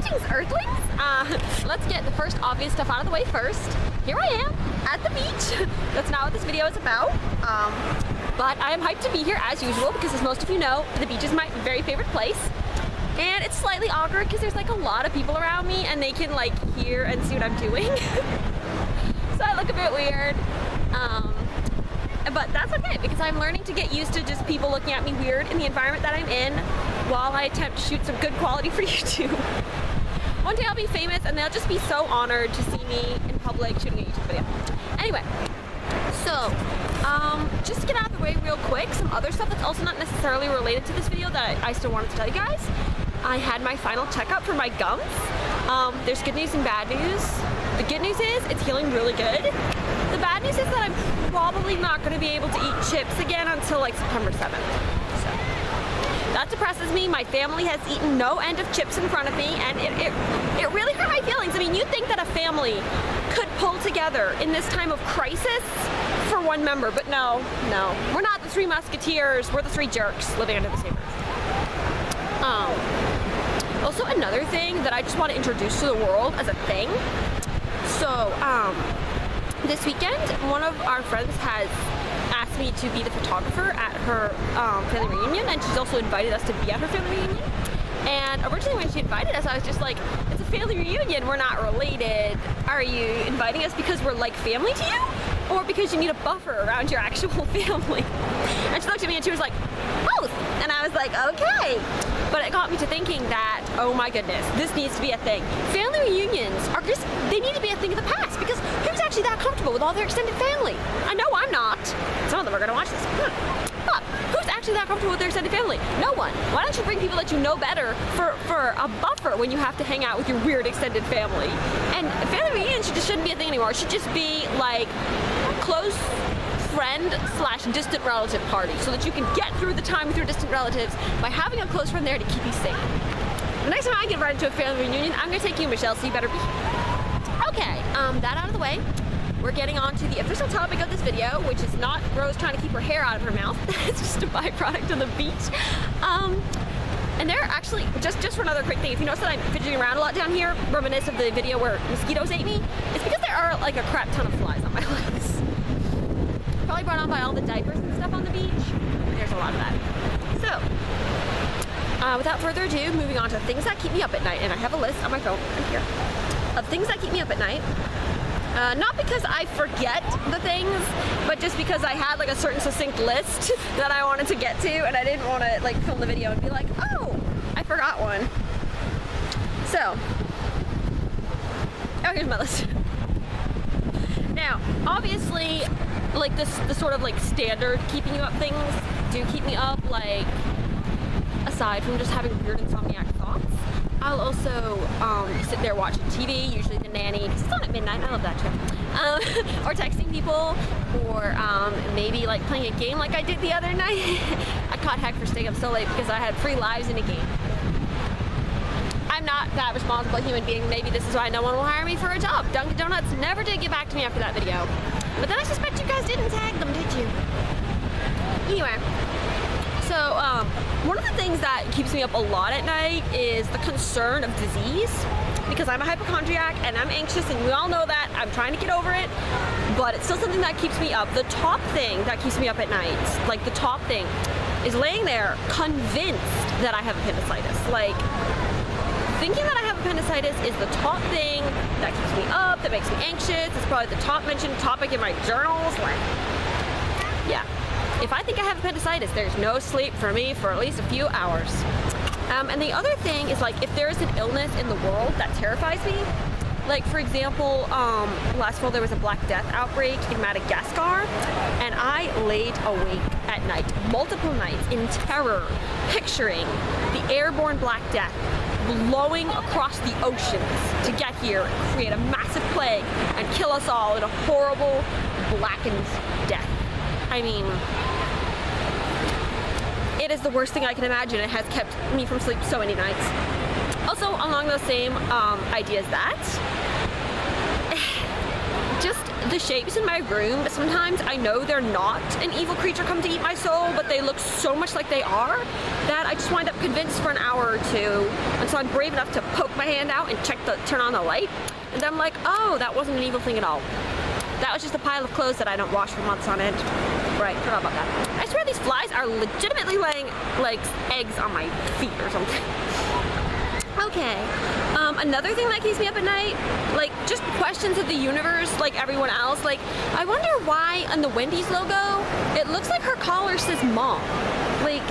Greetings, Earthlings! Let's get the first obvious stuff out of the way first. Here I am at the beach. That's not what this video is about. But I am hyped to be here as usual because, as most of you know, the beach is my very favorite place. And it's slightly awkward because there's like a lot of people around me and they can like hear and see what I'm doing. So I look a bit weird. But that's okay because I'm learning to get used to just people looking at me weird in the environment that I'm in while I attempt to shoot some good quality for YouTube. One day I'll be famous and they'll just be so honored to see me in public shooting a YouTube video. Anyway, so just to get out of the way real quick, some other stuff that's also not necessarily related to this video that I still wanted to tell you guys. I had my final checkup for my gums. There's good news and bad news. The good news is it's healing really good. The bad news is that I'm probably not going to be able to eat chips again until like September 7th. So that depresses me. My family has eaten no end of chips in front of me and it really hurt my feelings. I mean, you'd think that a family could pull together in this time of crisis for one member, but no. We're not the Three Musketeers, we're the three jerks living under the same roof. Also another thing that I just want to introduce to the world as a thing. So, this weekend, one of our friends has asked me to be the photographer at her family reunion, and she's also invited us to be at her family reunion. And originally when she invited us, I was just like, it's a family reunion, we're not related. Are you inviting us because we're like family to you? Or because you need a buffer around your actual family? And she looked at me and she was like, both. And I was like, okay. But it got me to thinking that, oh my goodness, this needs to be a thing. Family reunions are just, they need to be a thing of the past because who's actually that comfortable with all their extended family? I know I'm not. Some of them are gonna watch this. But who's actually that comfortable with their extended family? No one. Why don't you bring people that you know better for a buffer when you have to hang out with your weird extended family? And family reunions just shouldn't be a thing anymore. It should just be like close friend/distant relative party so that you can get through the time with your distant relatives by having a close friend there to keep you sane. The next time I get invited to a family reunion, I'm gonna take you, Michelle, so you better be here. Okay, that out of the way, we're getting on to the official topic of this video, which is not Rose trying to keep her hair out of her mouth. It's just a byproduct of the beach. And there actually, just for another quick thing, if you notice that I'm fidgeting around a lot down here, reminisce of the video where mosquitoes ate me, it's because there are like a crap ton of flies on my legs. Probably brought on by all the diapers and stuff on the beach. There's a lot of that. So, without further ado, moving on to things that keep me up at night, and I have a list on my phone right here of things that keep me up at night. Not because I forget the things, but just because I had like a certain succinct list that I wanted to get to, and I didn't want to like film the video and be like, oh, I forgot one. So, oh, here's my list. Now, obviously, like the sort of like standard keeping you up things do keep me up, like aside from just having weird insomniac thoughts. I'll also sit there watching TV, usually The Nanny, because it's on at midnight, I love that show. Or texting people, or maybe like playing a game like I did the other night. I caught heck for staying up so late because I had 3 lives in a game. I'm not that responsible human being. Maybe this is why no one will hire me for a job. Dunkin' Donuts never did get back to me after that video. But then I suspect you guys didn't tag them, did you? Anyway, so one of the things that keeps me up a lot at night is the concern of disease. Because I'm a hypochondriac and I'm anxious, and we all know that. I'm trying to get over it, but it's still something that keeps me up. The top thing that keeps me up at night, like the top thing, is laying there convinced that I have appendicitis. Like, thinking that I have appendicitis is the top thing that keeps me up, that makes me anxious. It's probably the top mentioned topic in my journals. Like, yeah. If I think I have appendicitis, there's no sleep for me for at least a few hours. And the other thing is, like, if there's an illness in the world that terrifies me, like, for example, last fall there was a Black Death outbreak in Madagascar, and I laid awake at night, multiple nights, in terror, picturing the airborne Black Death blowing across the oceans to get here and create a massive plague and kill us all in a horrible, blackened death. I mean, it is the worst thing I can imagine. It has kept me from sleep so many nights. Also, along those same ideas, that just the shapes in my room, sometimes I know they're not an evil creature come to eat my soul, but they look so much like they are that I just wind up convinced for an hour or two. And so I'm brave enough to poke my hand out and turn on the light. And then I'm like, oh, that wasn't an evil thing at all. That was just a pile of clothes that I don't wash for months on end. Right, forgot about that. I swear these flies are legitimately laying like eggs on my feet or something. Okay, another thing that keeps me up at night, like just questions of the universe like everyone else. Like, I wonder why on the Wendy's logo, it looks like her collar says mom. Like,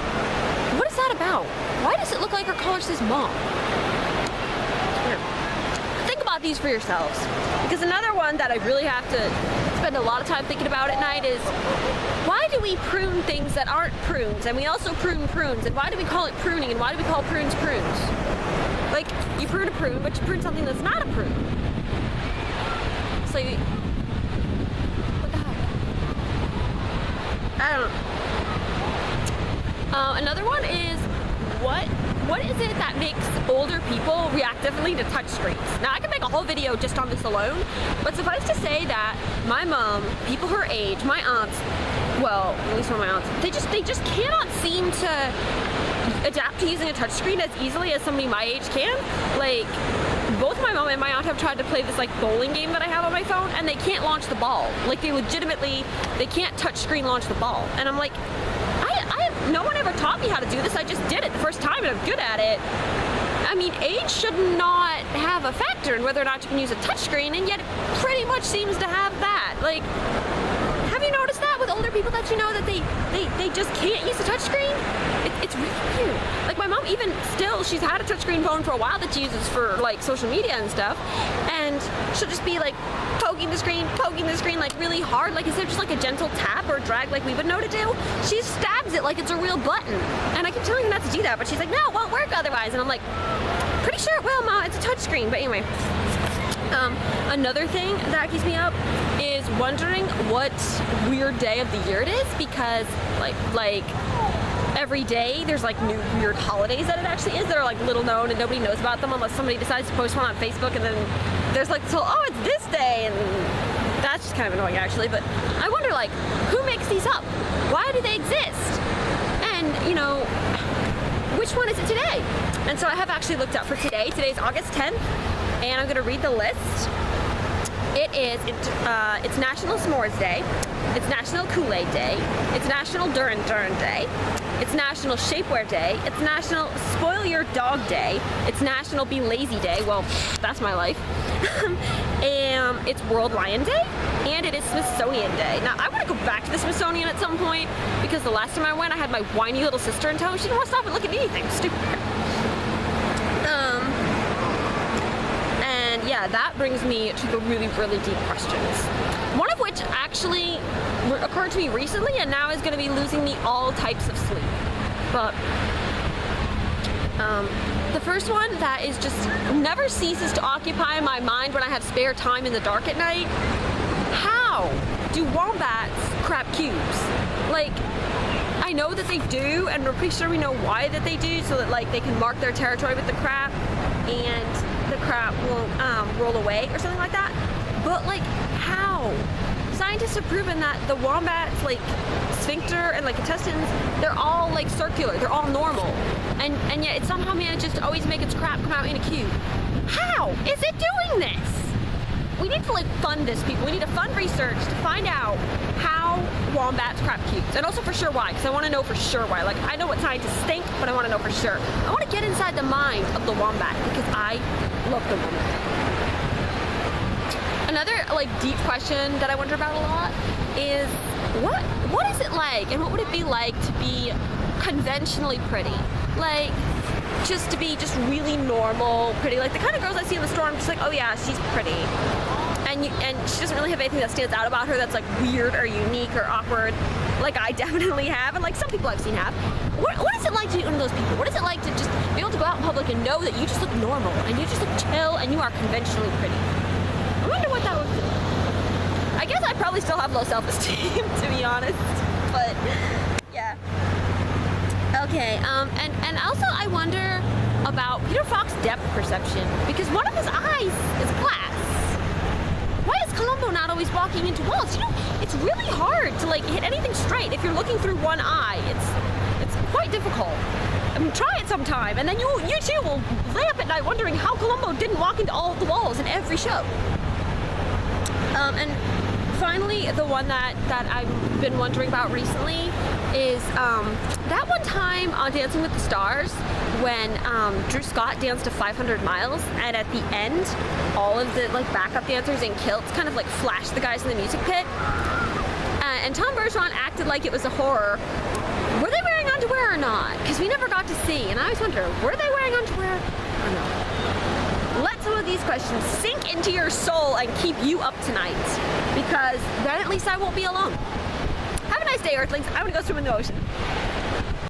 what is that about? Why does it look like her collar says mom? Think about these for yourselves. Because another one that I really have to spend a lot of time thinking about at night is, why do we prune things that aren't prunes? And we also prune prunes. And why do we call it pruning? And why do we call prunes prunes? Like, you prune a prune, but you prune something that's not a prune. So you, what the heck? I don't know. Another one is, what is it that makes older people react differently to touch screens? Now, I could make a whole video just on this alone, but suffice to say that my mom, people her age, my aunts, well, at least one of my aunts, they just cannot seem to adapt to using a touchscreen as easily as somebody my age can. Like, both my mom and my aunt have tried to play this like bowling game that I have on my phone, and they can't launch the ball. Like, they can't touchscreen launch the ball. And I'm like, no one ever taught me how to do this. I just did it the first time and I'm good at it. I mean, age should not have a factor in whether or not you can use a touchscreen, and yet it pretty much seems to have that. Like, have you noticed that with older people that you know that they just can't use a touchscreen? It's really weird. Like, my mom, even still, she's had a touchscreen phone for a while that she uses for like social media and stuff, and she'll just be like poking the screen like really hard, like instead of just like a gentle tap or drag like we would know to do, she stabs it like it's a real button. And I keep telling her not to do that, but she's like, no, it won't work otherwise. And I'm like, pretty sure it will, Ma, it's a touchscreen. But anyway, another thing that keeps me up is wondering what weird day of the year it is, because like every day there's like new weird holidays that it actually is that are like little known and nobody knows about them unless somebody decides to post one on Facebook, and then there's like this whole, oh, it's this day, and that's just kind of annoying actually. But I wonder, like, who makes these up? Why do they exist? And, you know, which one is it today? And so I have actually looked up for today. Today's August 10th, and I'm gonna read the list. It's National S'mores Day, it's National Kool-Aid Day, it's National Durin Durin Day, it's National Shapewear Day, it's National Spoil Your Dog Day, it's National Be Lazy Day, well, that's my life, and it's World Lion Day, and it is Smithsonian Day. Now, I want to go back to the Smithsonian at some point, because the last time I went, I had my whiny little sister in tow, she didn't want to stop and look at anything, stupid. Yeah, that brings me to the really, really deep questions. One of which actually occurred to me recently, and now is going to be losing me all types of sleep. But the first one that is just never ceases to occupy my mind when I have spare time in the dark at night. How do wombats crap cubes? Like, I know that they do, and we're pretty sure we know why that they do, so that like they can mark their territory with the crap, and the crap won't roll away or something like that. But like, how? Scientists have proven that the wombat's like sphincter and like intestines, they're all like circular, they're all normal, and yet it somehow manages to always make its crap come out in a cube. How is it doing this? We need to like fund this, people. We need to fund research to find out how wombats crap cubes, and also for sure why, because I want to know for sure why. Like, I know what scientists think, but I want to know for sure. I want to get inside the mind of the wombat, because I love the wombat. Another like deep question that I wonder about a lot is what is it like, and what would it be like to be conventionally pretty? Like, just to be just really normal, pretty, like the kind of girls I see in the store, I'm just like, oh yeah, she's pretty. And she doesn't really have anything that stands out about her that's like weird or unique or awkward, like I definitely have, and like some people I've seen have. What is it like to be one of those people? What is it like to just be able to go out in public and know that you just look normal, and you just look chill, and you are conventionally pretty? I wonder what that would feel like. I guess I probably still have low self-esteem, to be honest, but yeah. Okay, and also I wonder about Peter Falk's depth perception, because one of his eyes is glass. Why is Columbo not always walking into walls? You know, it's really hard to like hit anything straight if you're looking through one eye. It's quite difficult. I mean, try it sometime, and then you too will lay up at night wondering how Columbo didn't walk into all of the walls in every show. And finally, the one that I've been wondering about recently is that one time on Dancing with the Stars when Drew Scott danced to 500 Miles, and at the end, all of the like backup dancers in kilts kind of like flashed the guys in the music pit, and Tom Bergeron acted like it was a horror. Were they wearing underwear or not? Because we never got to see, and I always wonder, were they wearing underwear or not? Let some of these questions sink into your soul and keep you up tonight, because then at least I won't be alone. Have a nice day, Earthlings. I'm gonna go swim in the ocean.